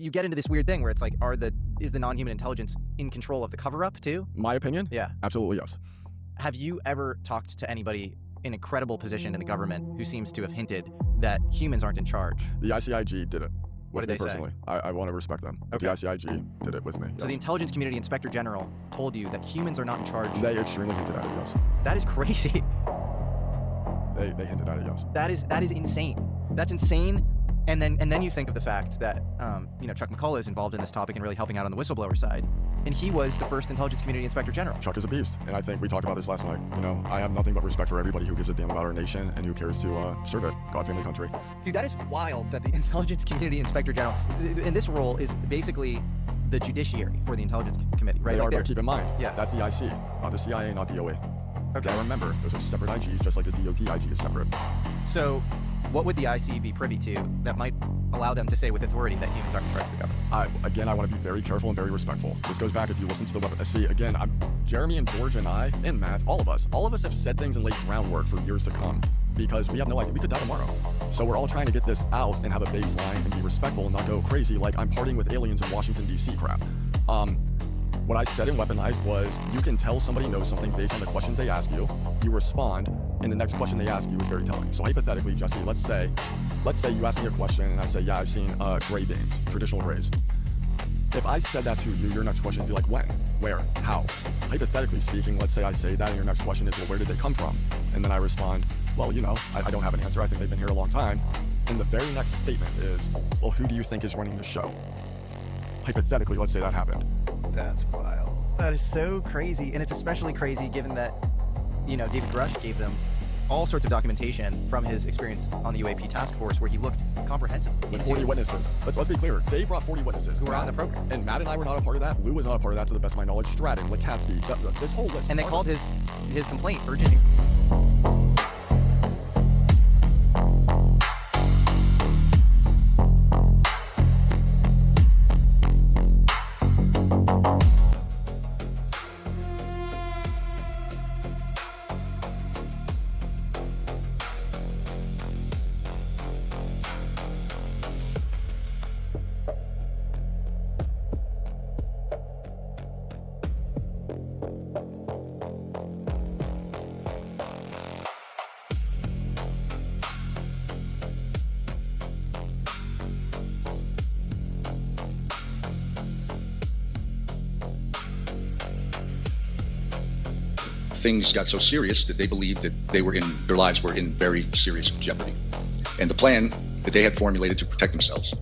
you get into this weird thing where it's like, is the non-human intelligence in control of the cover-up too? My opinion? Yeah. Absolutely, yes. Have you ever talked to anybody in a credible position in the government who seems to have hinted that humans aren't in charge? The ICIG did it. What did they personally. say? I want to respect them. Okay. The ICIG did it with me. So the Intelligence Community Inspector General told you that humans are not in charge? They extremely hinted at it, yes. That is crazy. They hinted at it, yes. That is insane. That's insane. And then you think of the fact that Chuck McCullough is involved in this topic and really helping out on the whistleblower side, and he was the first Intelligence Community Inspector General. Chuck is a beast, and I think we talked about this last night. I have nothing but respect for everybody who gives a damn about our nation and who cares to serve it, God, family, country. Dude, that is wild that the Intelligence Community Inspector General, in this role, is basically the judiciary for the Intelligence Committee, right? They Like are, but keep in mind, yeah. That's the IC, not the CIA, not DOE. Okay. Now remember, those are separate IGs, just like the DOD IG is separate. So, what would the IC be privy to that might allow them to say with authority that humans aren't in charge of the government? I want to be very careful and very respectful. This goes back, if you listen to the weapon. See, again, Jeremy and George and I, and Matt, all of us have said things and laid groundwork for years to come because we have no idea. We could die tomorrow. So we're all trying to get this out and have a baseline and be respectful and not go crazy like I'm partying with aliens in Washington, D.C. crap. What I said in Weaponized was, you can tell somebody knows something based on the questions they ask you, you respond, and the next question they ask you is very telling. So hypothetically, Jesse, let's say you ask me a question and I say, yeah, I've seen gray beings, traditional grays. If I said that to you, your next question would be like, when, where, how? Hypothetically speaking, let's say I say that and your next question is, well, where did they come from? And then I respond, well, I don't have an answer. I think they've been here a long time. And the very next statement is, well, who do you think is running the show? Hypothetically, let's say that happened. That's wild. That is so crazy, and it's especially crazy given that, David Grush gave them all sorts of documentation from his experience on the UAP task force where he looked comprehensively with 40 witnesses. Let's be clear. Dave brought 40 witnesses. Who were on the program. And Matt and I were not a part of that. Lou was not a part of that, to the best of my knowledge. Stratton, Lakatsky, this whole list. And they called his complaint urgent. Things got so serious that they believed that their lives were in very serious jeopardy. And the plan that they had formulated to protect themselves,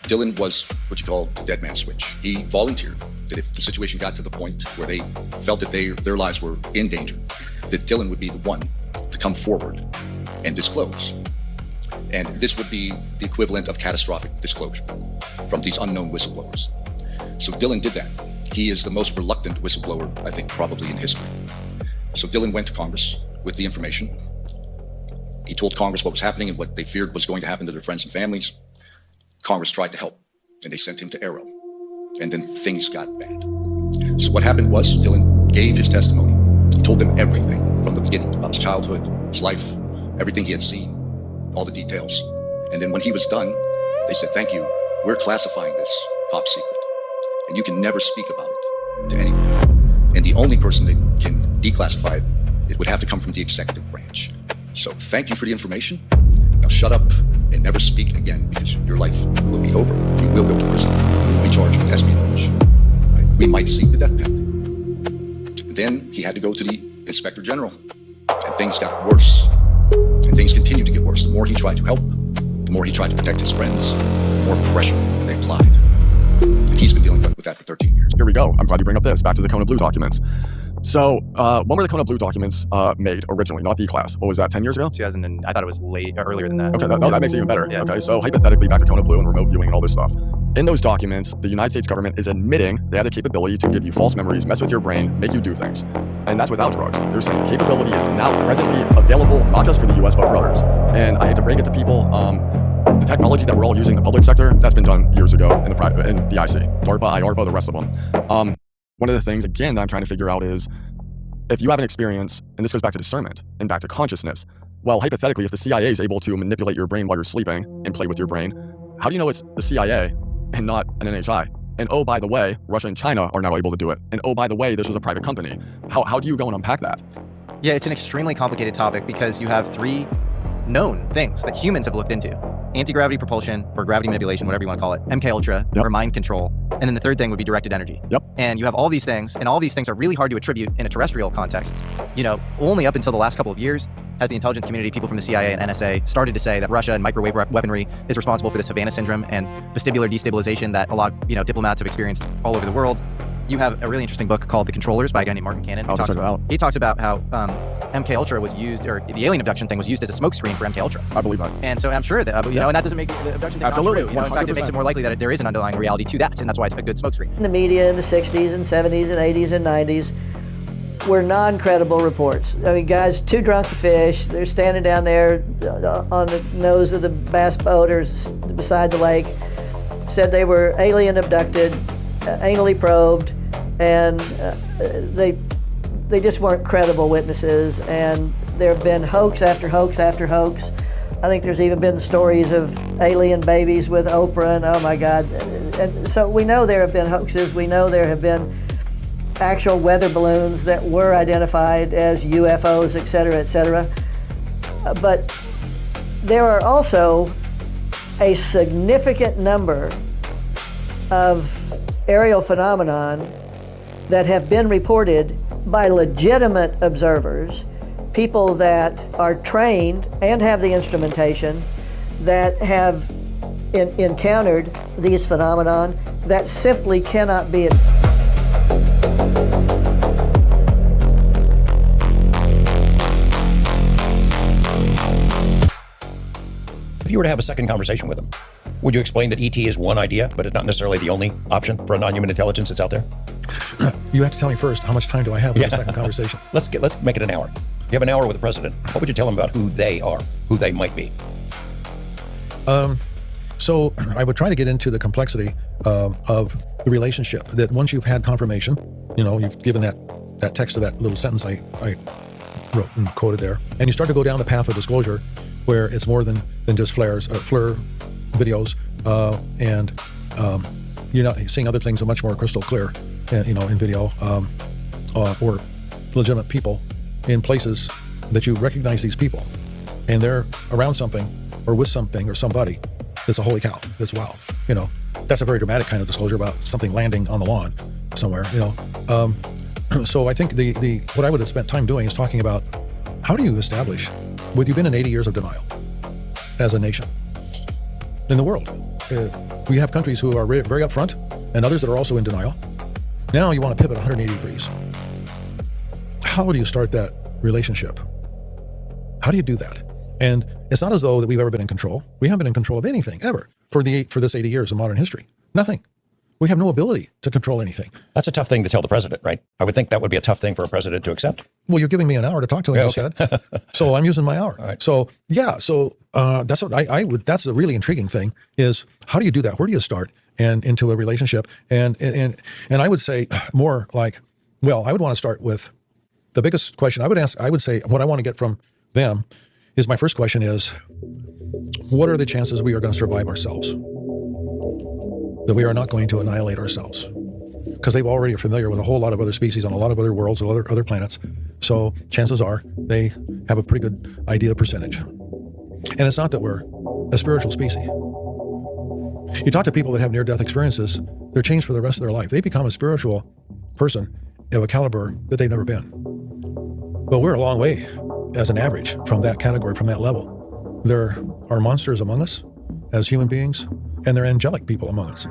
Dylan was what you call the dead man switch. He volunteered that if the situation got to the point where they felt that their lives were in danger, that Dylan would be the one to come forward and disclose. And this would be the equivalent of catastrophic disclosure from these unknown whistleblowers. So Dylan did that. He is the most reluctant whistleblower, I think, probably in history. So Dylan went to Congress with the information. He told Congress what was happening and what they feared was going to happen to their friends and families. Congress tried to help, and they sent him to Arrow. And then things got bad. So what happened was Dylan gave his testimony. He told them everything from the beginning about his childhood, his life, everything he had seen, all the details. And then when he was done, they said, thank you, we're classifying this top secret. And you can never speak about it to anyone. And the only person that can declassify it would have to come from the executive branch. So thank you for the information. Now shut up and never speak again, because your life will be over. You will go to prison. You will be charged with espionage. Right? We might seek the death penalty. Then he had to go to the Inspector General. And things got worse. And things continued to get worse. The more he tried to help, the more he tried to protect his friends, the more pressure they applied. And he's been dealing with that for 13 years. Here we go. I'm glad you bring up this. Back to the Kona Blue documents. So, when were the Kona Blue documents made originally, not D-Class? What was that, 10 years ago? 2000, and I thought it was earlier than that. Okay, that makes it even better. Yeah. Okay, so hypothetically, back to Kona Blue and remote viewing and all this stuff. In those documents, the United States government is admitting they have the capability to give you false memories, mess with your brain, make you do things. And that's without drugs. They're saying the capability is now presently available, not just for the US, but for others. And I hate to break it to people, the technology that we're all using in the public sector, that's been done years ago in the IC, DARPA, IARPA, the rest of them. One of the things, again, that I'm trying to figure out is, if you have an experience, and this goes back to discernment and back to consciousness, well, hypothetically, if the CIA is able to manipulate your brain while you're sleeping and play with your brain, how do you know it's the CIA and not an NHI. And oh, by the way, Russia and China are now able to do it. And oh, by the way, this was a private company. How do you go and unpack that? Yeah, it's an extremely complicated topic because you have three known things that humans have looked into. Anti-gravity propulsion, or gravity manipulation, whatever you want to call it, MK Ultra, or mind control. And then the third thing would be directed energy. And you have all these things, and all these things are really hard to attribute in a terrestrial context. You know, only up until the last couple of years has the intelligence community, people from the CIA and NSA, started to say that Russia and microwave weaponry is responsible for this Havana syndrome and vestibular destabilization that a lot of, diplomats have experienced all over the world. You have a really interesting book called The Controllers by a guy named Martin Cannon. He talks about how MK Ultra was used, or the alien abduction thing was used as a smokescreen for MK Ultra. I believe that. And so I'm sure that, and that doesn't make the abduction thing not true. In fact, it makes it more likely that there is an underlying reality to that, and that's why it's a good smokescreen. In the media in the 60s and 70s and 80s and 90s were non-credible reports. I mean, guys too drunk to fish, they're standing down there on the nose of the bass boat or beside the lake, said they were alien abducted, anally probed, and they just weren't credible witnesses, and there have been hoax after hoax after hoax. I think there's even been stories of alien babies with Oprah, and oh my God. And so we know there have been hoaxes, we know there have been actual weather balloons that were identified as UFOs, et cetera, but there are also a significant number of aerial phenomenon that have been reported by legitimate observers, people that are trained and have the instrumentation, that have encountered these phenomenon that simply cannot be. If you were to have a second conversation with them, would you explain that ET is one idea, but it's not necessarily the only option for a non-human intelligence that's out there? You have to tell me first, how much time do I have for the second conversation? Let's make it an hour. You have an hour with the president. What would you tell him about who they are, who they might be? So I would try to get into the complexity of the relationship, that once you've had confirmation, you've given that text of that little sentence I wrote and quoted there, and you start to go down the path of disclosure where it's more than just FLIR videos, and you're not seeing other things that are much more crystal clear, in video, or legitimate people in places that you recognize these people, and they're around something or with something or somebody that's a holy cow, that's wow. That's a very dramatic kind of disclosure about something landing on the lawn somewhere, So I think the what I would have spent time doing is talking about how do you establish, you've been in 80 years of denial as a nation in the world. We have countries who are very upfront and others that are also in denial. Now you want to pivot 180 degrees. How do you start that relationship? How do you do that? And it's not as though that we've ever been in control. We haven't been in control of anything ever for this 80 years of modern history. Nothing. We have no ability to control anything. That's a tough thing to tell the president, right? I would think that would be a tough thing for a president to accept. Well, you're giving me an hour to talk to him, you said. So I'm using my hour. All right. So that's what I would, that's the really intriguing thing is, how do you do that? Where do you start and into a relationship? And I would say more like, well, I would want to start with the biggest question I would say what I want to get from them is, my first question is, what are the chances we are going to survive ourselves? That we are not going to annihilate ourselves, because they've already are familiar with a whole lot of other species on a lot of other worlds, other planets. So chances are they have a pretty good idea of percentage. And it's not that we're a spiritual species. You talk to people that have near-death experiences, they're changed for the rest of their life. They become a spiritual person of a caliber that they've never been. But we're a long way as an average from that category, from that level. There are monsters among us as human beings, and they're angelic people among us.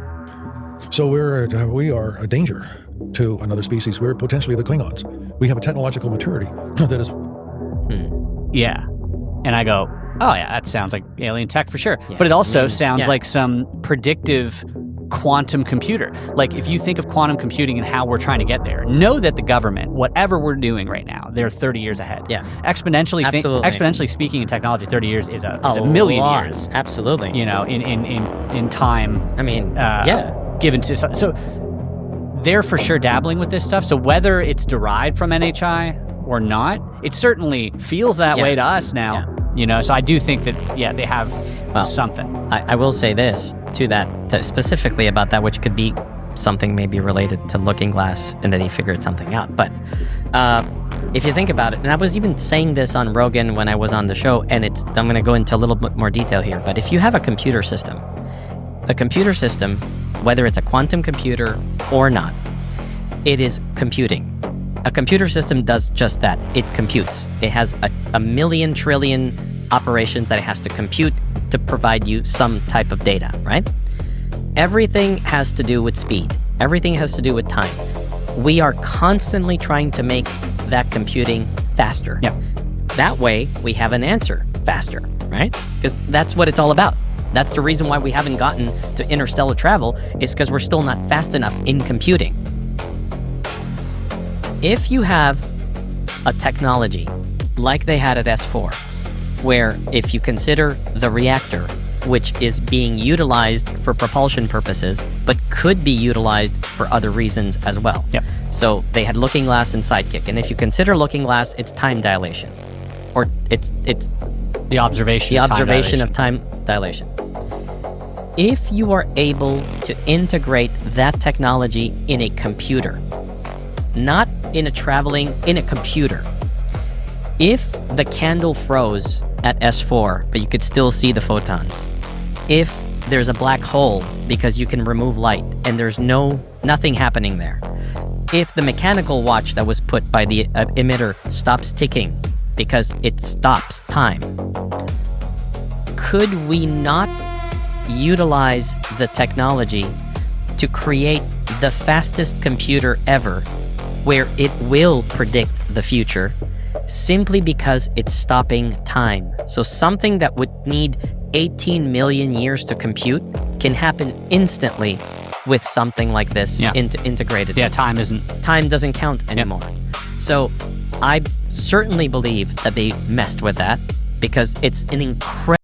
So we are a danger to another species. We're potentially the Klingons. We have a technological maturity that is... Yeah. And I go, oh yeah, that sounds like alien tech for sure. Yeah. But it also sounds like some predictive quantum computer. Like, if you think of quantum computing and how we're trying to get there, know that the government, whatever we're doing right now, they're 30 years ahead. Yeah. Exponentially speaking, in technology, 30 years is a million years. Absolutely. In time. I mean, given to, so they're for sure dabbling with this stuff. So whether it's derived from NHI or not, it certainly feels that way to us now. Yeah. So I do think that, they have something. I will say this to that, specifically about that, which could be something maybe related to Looking Glass, and then he figured something out. But if you think about it, and I was even saying this on Rogan when I was on the show, and I'm going to go into a little bit more detail here, but if you have a computer system, the computer system, whether it's a quantum computer or not, it is computing. A computer system does just that. It computes. It has a million trillion operations that it has to compute to provide you some type of data, right? Everything has to do with speed. Everything has to do with time. We are constantly trying to make that computing faster. Yeah. That way, we have an answer faster, right? Because that's what it's all about. That's the reason why we haven't gotten to interstellar travel, is because we're still not fast enough in computing. If you have a technology like they had at S4, where if you consider the reactor, which is being utilized for propulsion purposes, but could be utilized for other reasons as well. Yep. So they had Looking Glass and Sidekick, and if you consider Looking Glass, it's time dilation, or it's the observation of time dilation. If you are able to integrate that technology in a computer, not in a computer. If the candle froze at S4, but you could still see the photons. If there's a black hole because you can remove light and there's nothing happening there. If the mechanical watch that was put by the emitter stops ticking because it stops time, could we not utilize the technology to create the fastest computer ever, where it will predict the future simply because it's stopping time? So something that would need 18 million years to compute can happen instantly with something like this integrated. Yeah, time doesn't count anymore. So I certainly believe that they messed with that, because it's an incredible